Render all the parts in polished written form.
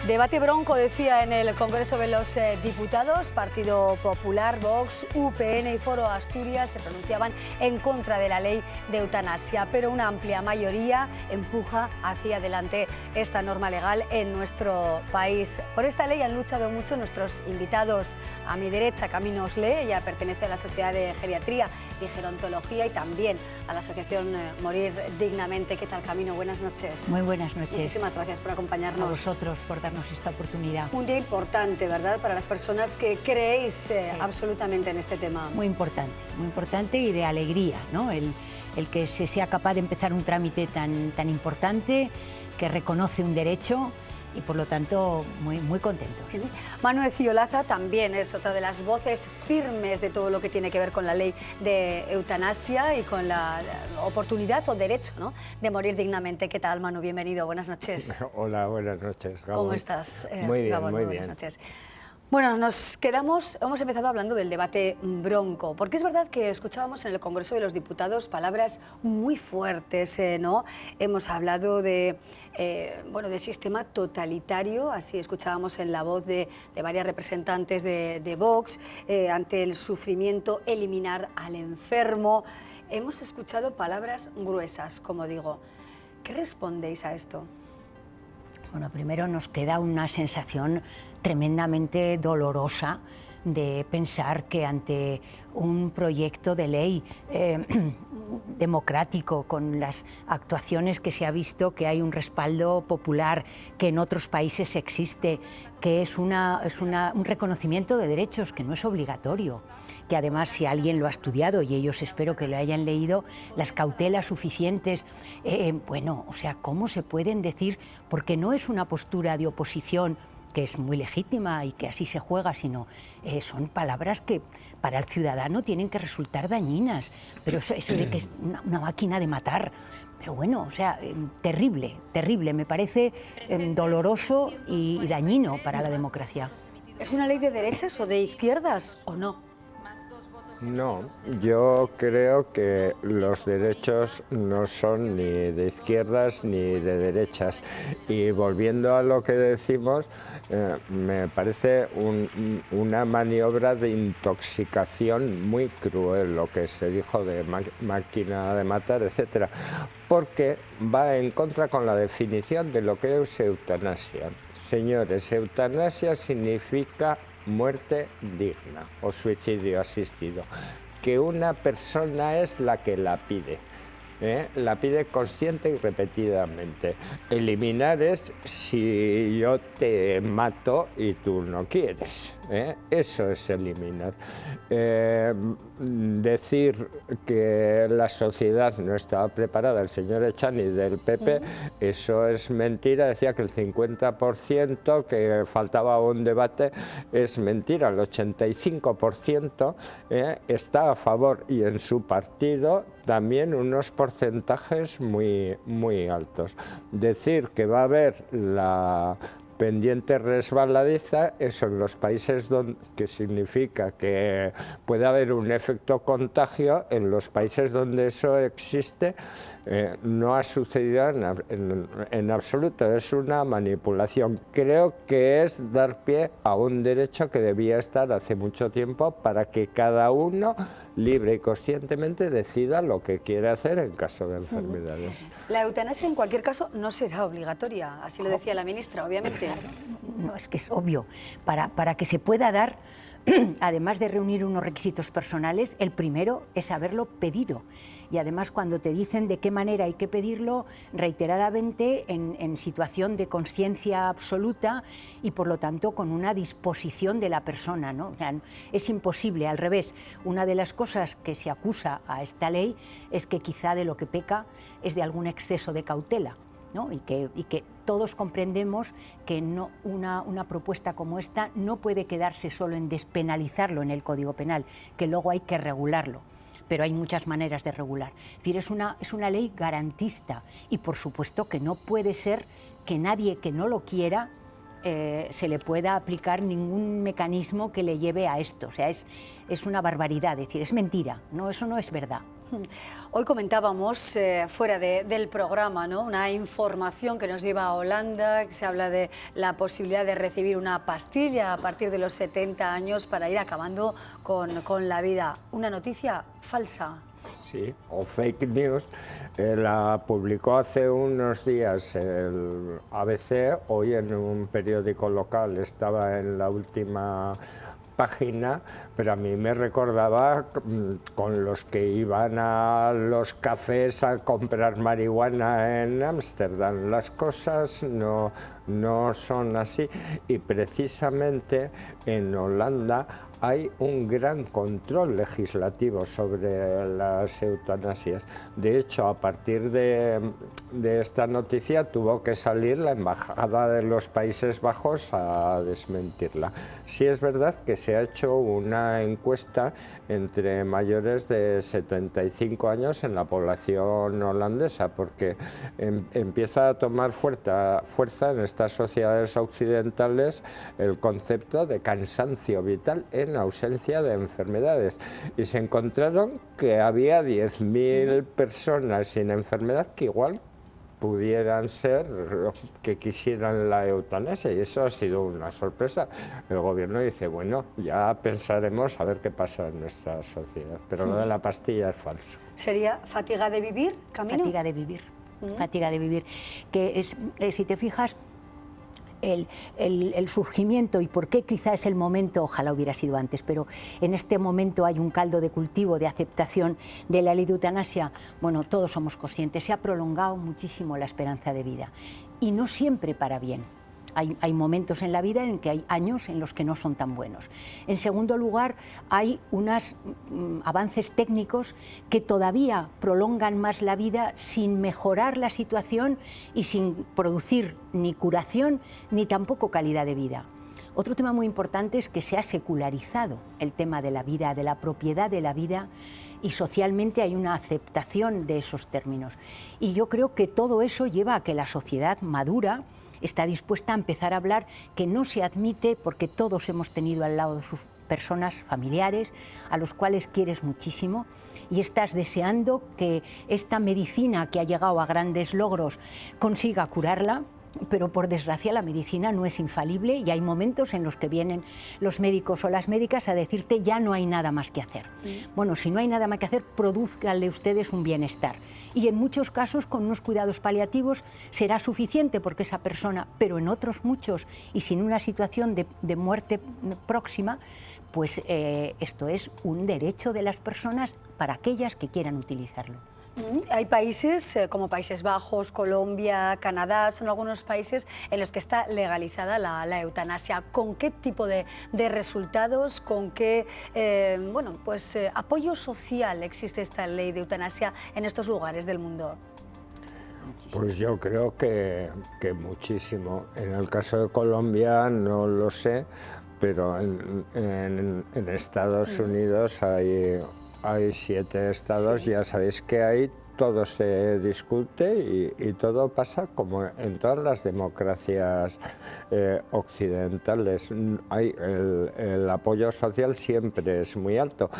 Debate bronco, decía, en el Congreso de los Diputados. Partido Popular, Vox, UPN y Foro Asturias se pronunciaban en contra de la ley de eutanasia, pero una amplia mayoría empuja hacia adelante esta norma legal en nuestro país. Por esta ley han luchado mucho nuestros invitados. A mi derecha, Camino Oslé, ella pertenece a la Sociedad de Geriatría y Gerontología y también a la asociación Morir Dignamente. ¿Qué tal, Camino? Buenas noches. Muy buenas noches. Muchísimas gracias por acompañarnos. A vosotros por darnos esta oportunidad. Un día importante, ¿verdad?, para las personas que creéis absolutamente en este tema. Muy importante y de alegría, ¿no? El que se sea capaz de empezar un trámite tan importante, que reconoce un derecho y por lo tanto muy contentos. Manu Eciolaza también es otra de las voces firmes de todo lo que tiene que ver con la ley de eutanasia y con la oportunidad o derecho, ¿no?, de morir dignamente. ¿Qué tal, Manu? Bienvenido, buenas noches. Hola, buenas noches, Gabón. ¿Cómo estás, Muy bien, Gabón? muy Buenas bien. noches. Bueno, hemos empezado hablando del debate bronco, porque es verdad que escuchábamos en el Congreso de los Diputados palabras muy fuertes, ¿no? Hemos hablado de sistema totalitario, así escuchábamos en la voz de varias representantes de Vox, ante el sufrimiento, eliminar al enfermo. Hemos escuchado palabras gruesas, como digo. ¿Qué respondéis a esto? Bueno, primero nos queda una sensación tremendamente dolorosa de pensar que ante un proyecto de ley democrático, con las actuaciones que se ha visto, que hay un respaldo popular que en otros países existe, que es un reconocimiento de derechos que no es obligatorio, que además, si alguien lo ha estudiado, y ellos espero que lo hayan leído, las cautelas suficientes, ¿cómo se pueden decir? Porque no es una postura de oposición que es muy legítima y que así se juega, sino son palabras que para el ciudadano tienen que resultar dañinas, pero eso de que es una máquina de matar, pero bueno, terrible, me parece doloroso y dañino para la democracia. ¿Es una ley de derechas o de izquierdas o no? No, yo creo que los derechos no son ni de izquierdas ni de derechas. Y volviendo a lo que decimos, me parece una maniobra de intoxicación muy cruel lo que se dijo de máquina de matar, etcétera, porque va en contra con la definición de lo que es eutanasia. Señores, eutanasia significa muerte digna o suicidio asistido, que una persona es la que la pide, la pide consciente y repetidamente. Eliminar es si yo te mato y tú no quieres, eso es eliminar. Decir que la sociedad no estaba preparada, el señor Echani del PP, eso es mentira. Decía que el 50%, que faltaba un debate, es mentira. El 85% está a favor, y en su partido también unos porcentajes muy altos. Decir que va a haber la pendiente resbaladiza, eso en los países que significa que puede haber un efecto contagio, en los países donde eso existe no ha sucedido en absoluto, es una manipulación. Creo que es dar pie a un derecho que debía estar hace mucho tiempo para que cada uno libre y conscientemente decida lo que quiere hacer en caso de enfermedades. La eutanasia en cualquier caso no será obligatoria, así lo decía la ministra, obviamente. No, es que es obvio, para que se pueda dar, además de reunir unos requisitos personales, el primero es haberlo pedido. Y además, cuando te dicen de qué manera hay que pedirlo, reiteradamente en situación de consciencia absoluta y por lo tanto con una disposición de la persona, ¿no? O sea, es imposible, al revés. Una de las cosas que se acusa a esta ley es que quizá de lo que peca es de algún exceso de cautela, ¿no? Y que todos comprendemos que una propuesta como esta no puede quedarse solo en despenalizarlo en el Código Penal, que luego hay que regularlo. Pero hay muchas maneras de regular. Es decir, es una ley garantista y por supuesto que no puede ser que nadie que no lo quiera se le pueda aplicar ningún mecanismo que le lleve a esto. O sea, es una barbaridad, es decir, es mentira, no, eso no es verdad. Hoy comentábamos fuera del programa, ¿no?, una información que nos lleva a Holanda, que se habla de la posibilidad de recibir una pastilla a partir de los 70 años para ir acabando con la vida. Una noticia falsa. Sí, o fake news. La publicó hace unos días el ABC, hoy en un periódico local, estaba en la última página, pero a mí me recordaba con los que iban a los cafés a comprar marihuana en Ámsterdam. Las cosas no son así, y precisamente en Holanda hay un gran control legislativo sobre las eutanasias. De hecho, a partir de esta noticia tuvo que salir la Embajada de los Países Bajos a desmentirla. Sí es verdad que se ha hecho una encuesta entre mayores de 75 años en la población holandesa, porque empieza a tomar fuerza en estas sociedades occidentales el concepto de cansancio vital en ausencia de enfermedades, y se encontraron que había 10.000 personas sin enfermedad que igual pudieran ser que quisieran la eutanasia, y eso ha sido una sorpresa. El gobierno dice, bueno, ya pensaremos a ver qué pasa en nuestra sociedad, pero lo de la pastilla es falso. ¿Sería fatiga de vivir, Camino? Fatiga de vivir, fatiga de vivir, que es, si te fijas, el surgimiento y por qué quizá es el momento, ojalá hubiera sido antes, pero en este momento hay un caldo de cultivo de aceptación de la ley de eutanasia. Bueno, todos somos conscientes, se ha prolongado muchísimo la esperanza de vida y no siempre para bien. Hay momentos en la vida en que hay años en los que no son tan buenos. En segundo lugar, hay unos avances técnicos que todavía prolongan más la vida sin mejorar la situación y sin producir ni curación ni tampoco calidad de vida. Otro tema muy importante es que se ha secularizado el tema de la vida, de la propiedad de la vida, y socialmente hay una aceptación de esos términos. Y yo creo que todo eso lleva a que la sociedad madura está dispuesta a empezar a hablar, que no se admite, porque todos hemos tenido al lado de sus personas, familiares, a los cuales quieres muchísimo, y estás deseando que esta medicina que ha llegado a grandes logros consiga curarla, pero por desgracia la medicina no es infalible y hay momentos en los que vienen los médicos o las médicas a decirte ya no hay nada más que hacer. Bueno, si no hay nada más que hacer, produzcanle ustedes un bienestar. Y en muchos casos con unos cuidados paliativos será suficiente porque esa persona, pero en otros muchos y sin una situación de muerte próxima, pues esto es un derecho de las personas para aquellas que quieran utilizarlo. Hay países como Países Bajos, Colombia, Canadá, son algunos países en los que está legalizada la eutanasia. ¿Con qué tipo de resultados, con qué apoyo social existe esta ley de eutanasia en estos lugares del mundo? Pues yo creo que muchísimo. En el caso de Colombia no lo sé, pero en Estados Unidos hay 7 estados, sí. Ya sabéis que ahí todo se discute y todo pasa como en todas las democracias occidentales. El apoyo social siempre es muy alto,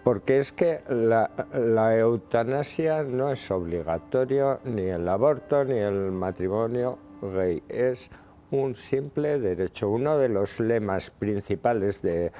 porque es que la eutanasia no es obligatorio, ni el aborto ni el matrimonio gay, es un simple derecho. Uno de los lemas principales de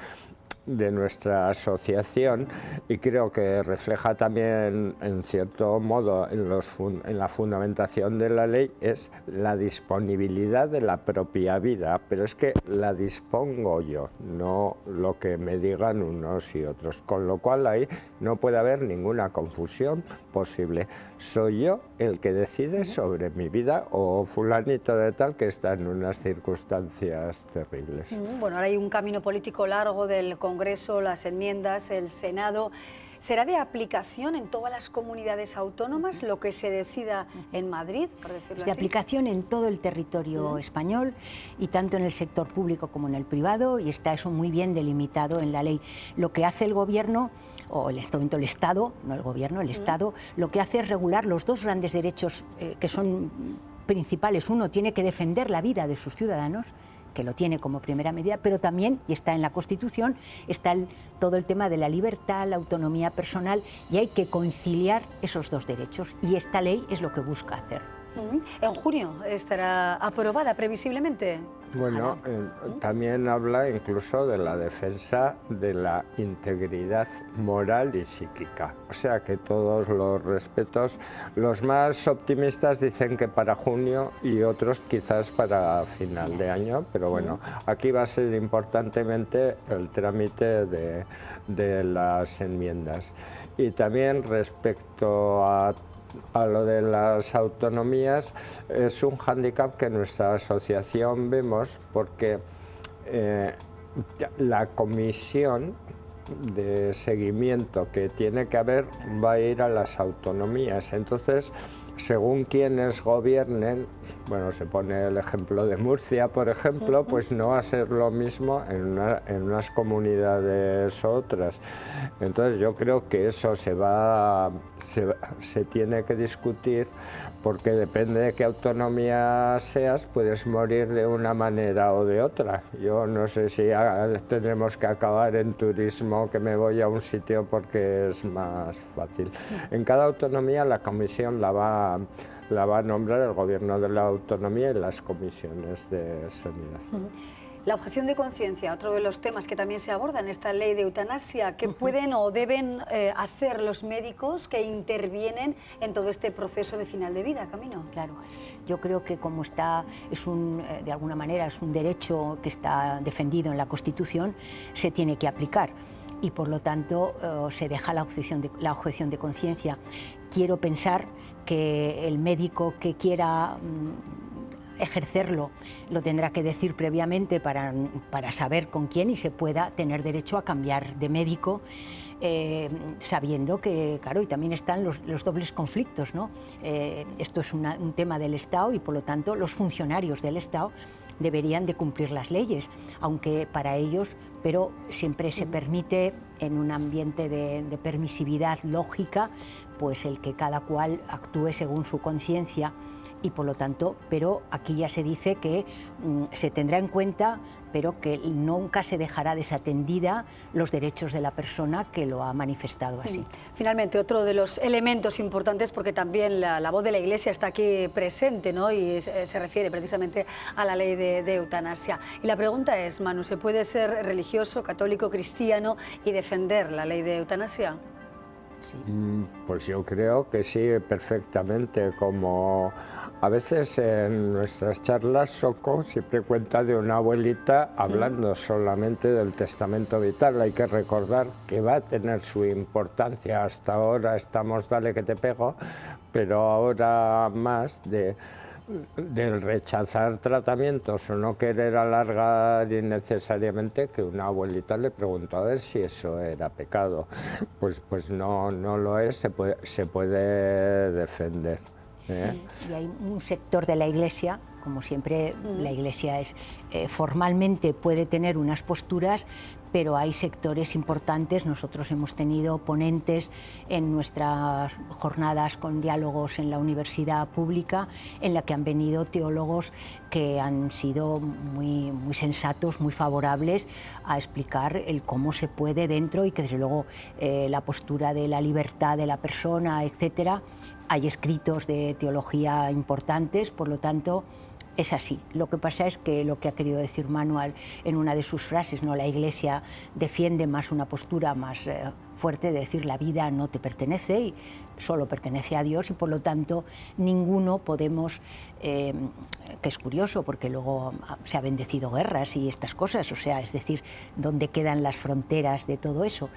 nuestra asociación, y creo que refleja también en cierto modo en la fundamentación de la ley, es la disponibilidad de la propia vida, pero es que la dispongo yo, no lo que me digan unos y otros, con lo cual ahí no puede haber ninguna confusión posible. Soy yo el que decide sobre mi vida, o fulanito de tal que está en unas circunstancias terribles. Bueno, ahora hay un camino político largo del Congreso, las enmiendas, el Senado. ¿Será de aplicación en todas las comunidades autónomas lo que se decida en Madrid, por decirlo así? De aplicación en todo el territorio español, y tanto en el sector público como en el privado, y está eso muy bien delimitado en la ley. Lo que hace el Gobierno, o en este momento el Estado, no el Gobierno, el Estado, lo que hace es regular los dos grandes derechos que son principales. Uno tiene que defender la vida de sus ciudadanos, que lo tiene como primera medida, pero también, y está en la Constitución, está todo el tema de la libertad, la autonomía personal, y hay que conciliar esos dos derechos, y esta ley es lo que busca hacer. En junio estará aprobada previsiblemente. Bueno, también habla incluso de la defensa de la integridad moral y psíquica. O sea que todos los respetos, los más optimistas dicen que para junio y otros quizás para final de año, pero bueno, aquí va a ser importantemente el trámite de las enmiendas. Y también respecto a lo de las autonomías, es un hándicap que en nuestra asociación vemos porque la comisión de seguimiento que tiene que haber va a ir a las autonomías. Entonces, según quienes gobiernen, bueno, se pone el ejemplo de Murcia, por ejemplo, pues no va a ser lo mismo en unas comunidades u otras. Entonces yo creo que eso se tiene que discutir, porque depende de qué autonomía seas, puedes morir de una manera o de otra. Yo no sé si tendremos que acabar en turismo, que me voy a un sitio porque es más fácil. En cada autonomía la comisión la va a nombrar el gobierno de la autonomía y las comisiones de sanidad. La objeción de conciencia, otro de los temas que también se aborda en esta ley de eutanasia. ¿Qué pueden o deben hacer los médicos que intervienen en todo este proceso de final de vida, Camino? Claro, yo creo que como está, de alguna manera es un derecho que está defendido en la Constitución, se tiene que aplicar. Y por lo tanto se deja la objeción de conciencia. Quiero pensar que el médico que quiera ejercerlo lo tendrá que decir previamente para saber con quién y se pueda tener derecho a cambiar de médico, sabiendo que, claro, y también están los dobles conflictos, ¿no? Esto es un tema del Estado y por lo tanto los funcionarios del Estado deberían de cumplir las leyes, aunque para ellos, pero siempre se permite en un ambiente de permisividad lógica, pues el que cada cual actúe según su conciencia y por lo tanto, pero aquí ya se dice que se tendrá en cuenta, pero que nunca se dejará desatendida los derechos de la persona que lo ha manifestado así. Finalmente, otro de los elementos importantes, porque también la voz de la Iglesia está aquí presente, ¿no? Y se refiere precisamente a la ley de eutanasia. Y la pregunta es, Manu, ¿se puede ser religioso, católico, cristiano y defender la ley de eutanasia? Sí. Pues yo creo que sí, perfectamente. Como a veces en nuestras charlas Soco siempre cuenta de una abuelita hablando solamente del testamento vital. Hay que recordar que va a tener su importancia. Hasta ahora estamos dale que te pego, pero ahora más del rechazar tratamientos o no querer alargar innecesariamente, que una abuelita le preguntó a ver si eso era pecado. Pues no lo es, se puede defender. Y hay un sector de la Iglesia, como siempre la Iglesia formalmente puede tener unas posturas, pero hay sectores importantes. Nosotros hemos tenido ponentes en nuestras jornadas con diálogos en la universidad pública, en la que han venido teólogos que han sido muy sensatos, muy favorables a explicar el cómo se puede dentro y que desde luego la postura de la libertad de la persona, etcétera. Hay escritos de teología importantes, por lo tanto es así. Lo que pasa es que lo que ha querido decir Manuel en una de sus frases, ¿no? La Iglesia defiende más una postura más fuerte de decir la vida no te pertenece y solo pertenece a Dios, y por lo tanto ninguno podemos, que es curioso porque luego se ha bendecido guerras y estas cosas, o sea, es decir, ¿dónde quedan las fronteras de todo eso?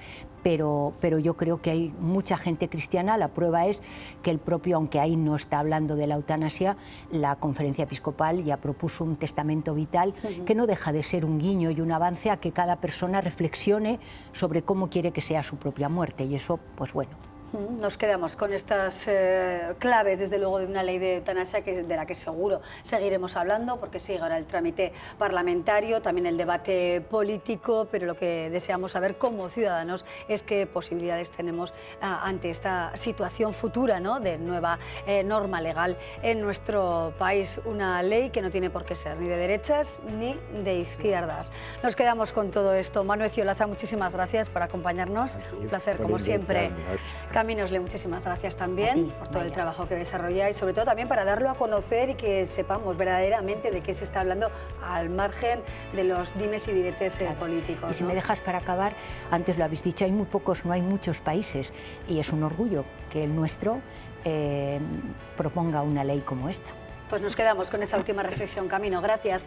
Pero yo creo que hay mucha gente cristiana. La prueba es que el propio, aunque ahí no está hablando de la eutanasia, la Conferencia Episcopal ya propuso un testamento vital que no deja de ser un guiño y un avance a que cada persona reflexione sobre cómo quiere que sea su propia muerte, y eso, pues bueno. Nos quedamos con estas claves, desde luego, de una ley de eutanasia de la que seguro seguiremos hablando, porque sigue ahora el trámite parlamentario, también el debate político, pero lo que deseamos saber como ciudadanos es qué posibilidades tenemos ante esta situación futura, ¿no?, de nueva norma legal en nuestro país. Una ley que no tiene por qué ser ni de derechas ni de izquierdas. Nos quedamos con todo esto. Manuel Ciolaza, muchísimas gracias por acompañarnos. Un placer, como siempre. Caminosle, muchísimas gracias también por todo el trabajo que desarrolláis, sobre todo también para darlo a conocer y que sepamos verdaderamente de qué se está hablando al margen de los dimes y diretes políticos. Y si me dejas para acabar, antes lo habéis dicho, hay muy pocos, no hay muchos países, y es un orgullo que el nuestro proponga una ley como esta. Pues nos quedamos con esa última reflexión, Camino. Gracias.